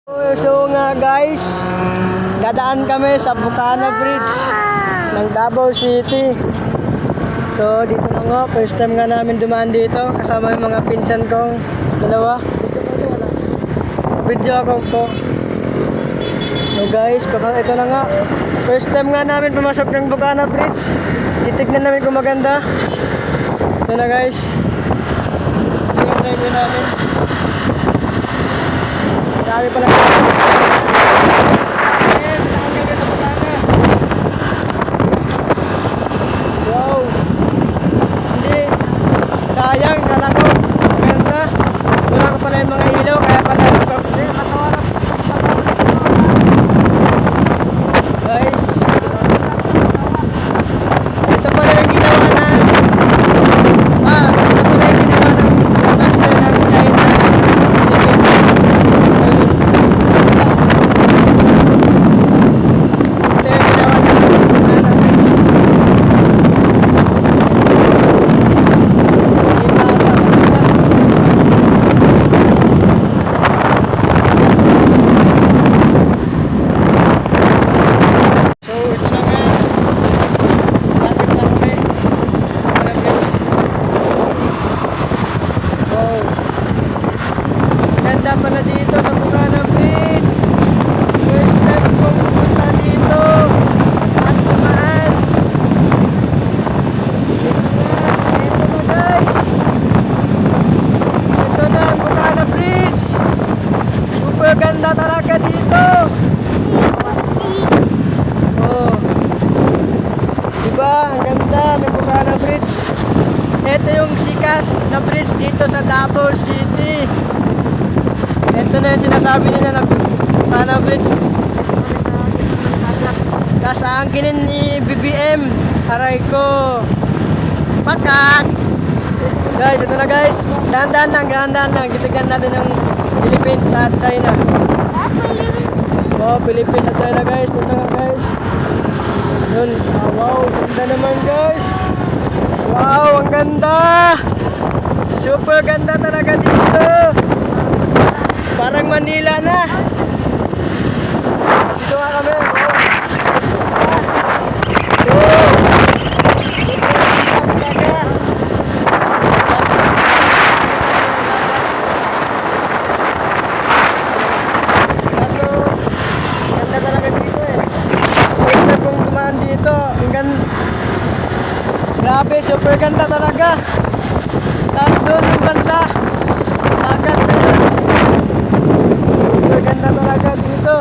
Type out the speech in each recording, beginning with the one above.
So nga guys, dadaan kami sa Bukana Bridge ng Davao City. So dito na nga, first time nga namin dumaan dito kasama yung mga pinsan kong dalawa. Video ako po. So guys, ito na nga, first time nga namin pumasok ng Bukana Bridge. Titignan namin kung maganda. Ito na guys, tingnan review namin. Dami pala. Wow. Hindi. Sayang, kala ko. Maganda. Wala ko pala yung mga ilaw, kaya pala guys, ito pala yung ginawa na ito pala yung ginawa ng commander ng China. Pala dito sa Bukana Bridge. First time kong pumunta dito at tumaan. Ito na guys, ito na ang Bukana Bridge. Super ganda talaga dito. Oh, diba ang ganda ng Bukana Bridge. Ito yung sikat na bridge dito sa Davao City. Ito na yung sinasabi nila na Bukana Bridge. Tapos aangkinin ni BBM. Aray ko. Pakak! Guys, ito na guys. Dahan-dahan lang. Titignan natin yung Philippines at China. Oh, Philippines at China guys. Ito na guys. Yun. Wow, ganda naman guys. Wow, ang ganda. Super ganda talaga dito. Parang Manila na. Dito nga kami. Kaso, ganda talaga dito eh. Ganda kong dumaan dito. Grabe, super ganda talaga. Tapos doon yung banda. Dagat na yun. Ganda talaga dito.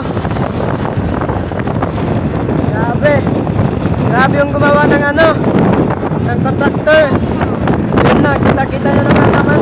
Grabe yung gumawa ng ng contractor. Yun na, kita-kita nyo naman.